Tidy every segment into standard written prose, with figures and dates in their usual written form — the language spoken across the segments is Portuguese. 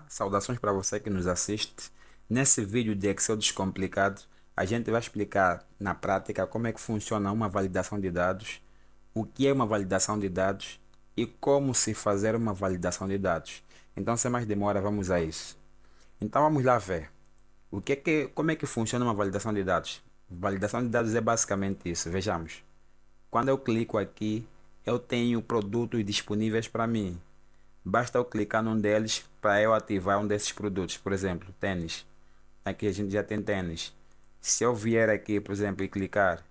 Saudações para você que nos assiste. Nesse vídeo de Excel Descomplicado, a gente vai explicar na prática como é que funciona uma validação de dados, o que é uma validação de dados e como se fazer uma validação de dados. Então, sem mais demora, vamos a isso. Então, vamos lá ver. Como é que funciona uma validação de dados? Validação de dados é basicamente isso. Vejamos. Quando eu clico aqui, eu tenho produtos disponíveis para mim. Basta eu clicar num deles para eu ativar um desses produtos. Por exemplo, tênis. Aqui a gente já tem tênis. Se eu vier aqui, por exemplo, e clicar,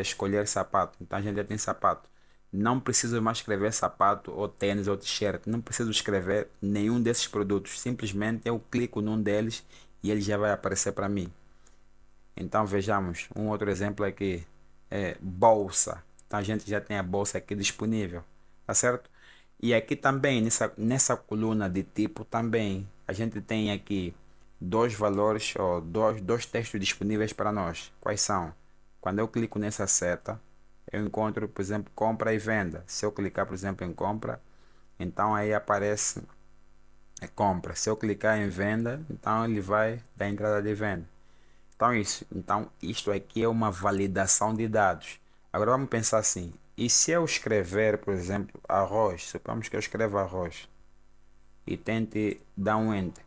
escolher sapato, então a gente já tem sapato. Não preciso mais escrever sapato ou tênis ou t-shirt. Não preciso escrever nenhum desses produtos. Simplesmente eu clico num deles e ele já vai aparecer para mim. Então vejamos um outro exemplo aqui. Bolsa. Então a gente já tem a bolsa aqui disponível. Tá certo? E aqui também, nessa coluna de tipo, também a gente tem aqui dois valores ou dois textos disponíveis para nós. Quais são? Quando eu clico nessa seta, eu encontro, por exemplo, compra e venda. Se eu clicar, por exemplo, em compra, então aí aparece compra. Se eu clicar em venda, então ele vai dar entrada de venda. Então isto aqui é uma validação de dados. Agora vamos pensar assim. E se eu escrever, por exemplo, arroz, supomos que eu escreva arroz e tente dar um enter.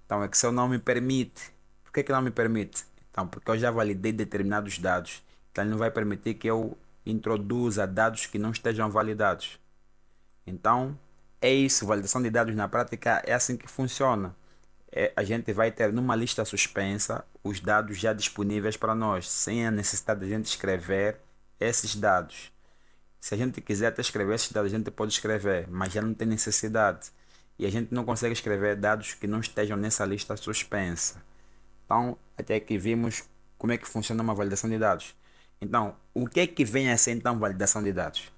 Então, é que Excel não me permite. Por que não me permite? Então, porque eu já validei determinados dados. Então, ele não vai permitir que eu introduza dados que não estejam validados. Então, é isso. Validação de dados na prática é assim que funciona. A gente vai ter numa lista suspensa os dados já disponíveis para nós, sem a necessidade de a gente escrever esses dados. Se a gente quiser até escrever esses dados, a gente pode escrever, mas já não tem necessidade. E a gente não consegue escrever dados que não estejam nessa lista suspensa. Então, até aqui vimos como é que funciona uma validação de dados. Então, o que é que vem a ser então validação de dados?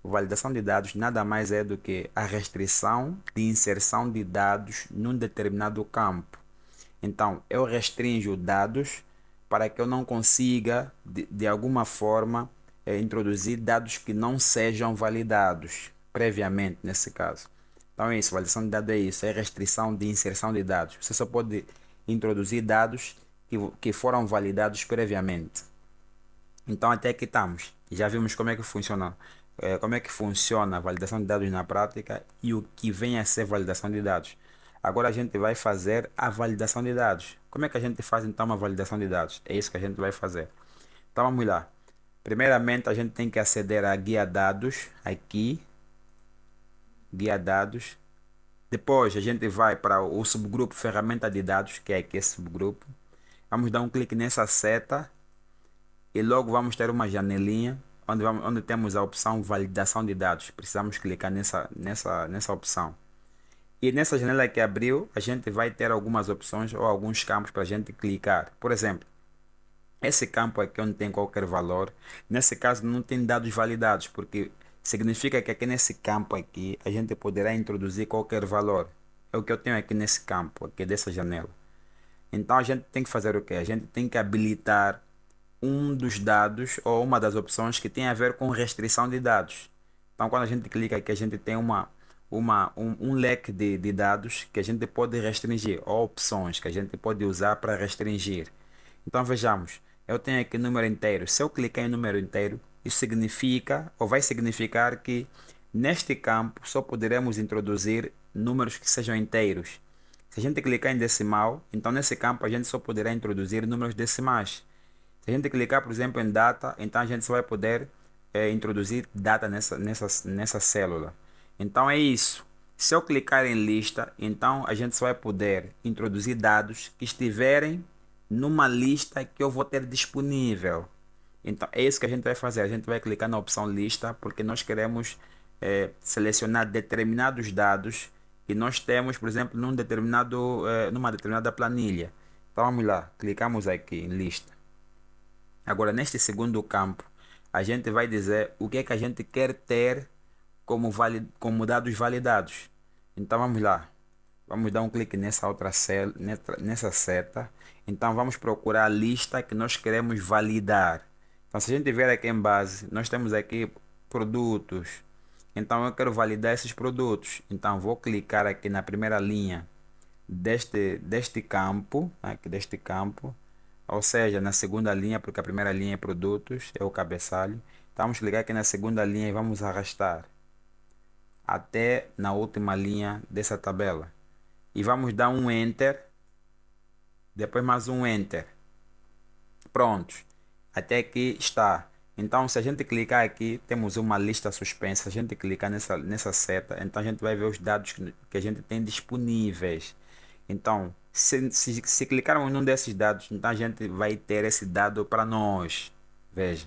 Validação de dados nada mais é do que a restrição de inserção de dados num determinado campo. Então, eu restringo dados para que eu não consiga, de alguma forma, introduzir dados que não sejam validados previamente, nesse caso. Então, é isso. Validação de dados é isso. É restrição de inserção de dados. Você só pode introduzir dados que foram validados previamente. Então, até aqui estamos. Já vimos como é que funciona. Como é que funciona a validação de dados na prática e o que vem a ser validação de dados. Agora a gente vai fazer a validação de dados. Como é que a gente faz então uma validação de dados? É isso que a gente vai fazer. Então vamos lá. Primeiramente a gente tem que aceder à guia dados aqui, guia dados. Depois a gente vai para o subgrupo ferramenta de dados, que é aqui esse subgrupo. Vamos dar um clique nessa seta e logo vamos ter uma janelinha onde temos a opção validação de dados. Precisamos clicar nessa opção. E nessa janela que abriu, a gente vai ter algumas opções ou alguns campos para a gente clicar. Por exemplo, esse campo aqui onde tem qualquer valor, nesse caso não tem dados validados, porque significa que aqui nesse campo aqui a gente poderá introduzir qualquer valor. É o que eu tenho aqui nesse campo, aqui dessa janela. Então a gente tem que fazer o quê? A gente tem que habilitar um dos dados ou uma das opções que tem a ver com restrição de dados. Então, quando a gente clica aqui, a gente tem um leque de dados que a gente pode restringir, ou opções que a gente pode usar para restringir. Então, vejamos, eu tenho aqui número inteiro. Se eu clicar em número inteiro, isso significa, ou vai significar que neste campo só poderemos introduzir números que sejam inteiros. Se a gente clicar em decimal, então nesse campo a gente só poderá introduzir números decimais. Se a gente clicar, por exemplo, em data, então a gente só vai poder introduzir data nessa célula. Então é isso. Se eu clicar em lista, então a gente só vai poder introduzir dados que estiverem numa lista que eu vou ter disponível. Então é isso que a gente vai fazer. A gente vai clicar na opção lista porque nós queremos selecionar determinados dados que nós temos, por exemplo, numa determinada planilha. Então vamos lá, clicamos aqui em lista. Agora, neste segundo campo, a gente vai dizer o que é que a gente quer ter como dados validados. Então, vamos lá. Vamos dar um clique nessa outra nessa seta. Então, vamos procurar a lista que nós queremos validar. Então, se a gente ver aqui em base, nós temos aqui produtos. Então, eu quero validar esses produtos. Então, vou clicar aqui na primeira linha deste campo, aqui deste campo, ou seja, na segunda linha, porque a primeira linha é produtos, é o cabeçalho. Então, vamos clicar aqui na segunda linha e vamos arrastar até na última linha dessa tabela. E vamos dar um Enter, depois mais um Enter. Prontos. Até aqui está. Então, se a gente clicar aqui, temos uma lista suspensa. Se a gente clicar nessa seta, então a gente vai ver os dados que a gente tem disponíveis. Então, se clicarmos num desses dados, então a gente vai ter esse dado para nós. Veja.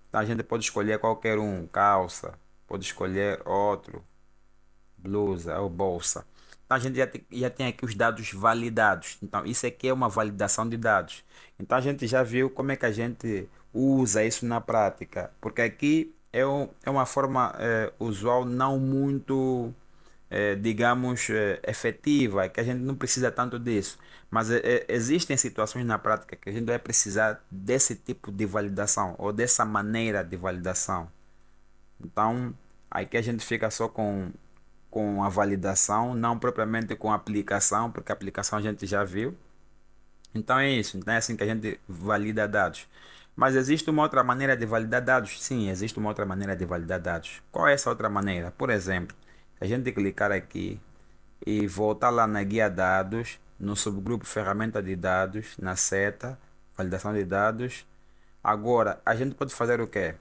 Então a gente pode escolher qualquer um, calça, pode escolher outro, blusa ou bolsa. Então a gente já tem aqui os dados validados. Então isso aqui é uma validação de dados. Então a gente já viu como é que a gente usa isso na prática. Porque aqui é uma forma usual não muito, digamos, efetiva, que a gente não precisa tanto disso. Mas existem situações na prática que a gente vai precisar desse tipo de validação ou dessa maneira de validação. Então, aqui a gente fica só com a validação, não propriamente com a aplicação, porque a aplicação a gente já viu. Então é isso, então é assim que a gente valida dados. Mas existe uma outra maneira de validar dados? Sim, existe uma outra maneira de validar dados. Qual é essa outra maneira? Por exemplo, se a gente clicar aqui e voltar lá na guia dados, no subgrupo ferramenta de dados, na seta, validação de dados. Agora, a gente pode fazer o quê?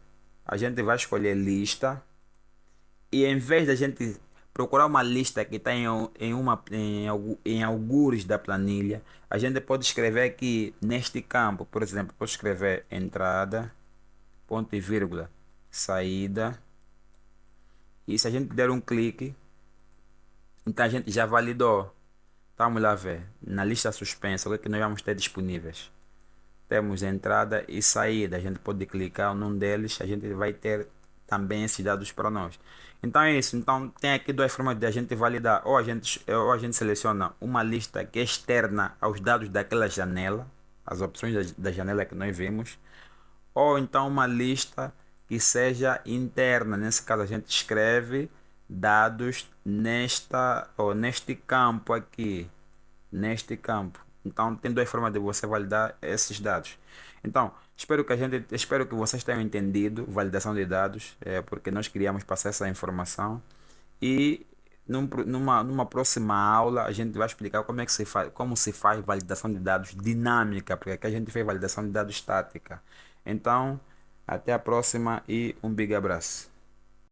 A gente vai escolher lista e em vez da gente procurar uma lista que está em algures da planilha, a gente pode escrever aqui neste campo, por exemplo, pode escrever entrada, ponto e vírgula, saída. E se a gente der um clique, então a gente já validou. Vamos lá ver. Na lista suspensa, o que é que nós vamos ter disponíveis? Temos entrada e saída. A gente pode clicar num deles, a gente vai ter também esses dados para nós. Então é isso. Então tem aqui duas formas de a gente validar. Ou a gente seleciona uma lista que é externa aos dados daquela janela, as opções da janela que nós vimos, ou então uma lista que seja interna. Nesse caso a gente escreve dados neste campo aqui, neste campo. Então tem duas formas de você validar esses dados. Então, espero que vocês tenham entendido validação de dados, porque nós queríamos passar essa informação e numa próxima aula a gente vai explicar como se faz validação de dados dinâmica, porque aqui a gente fez validação de dados estática. Então, até a próxima e um big abraço.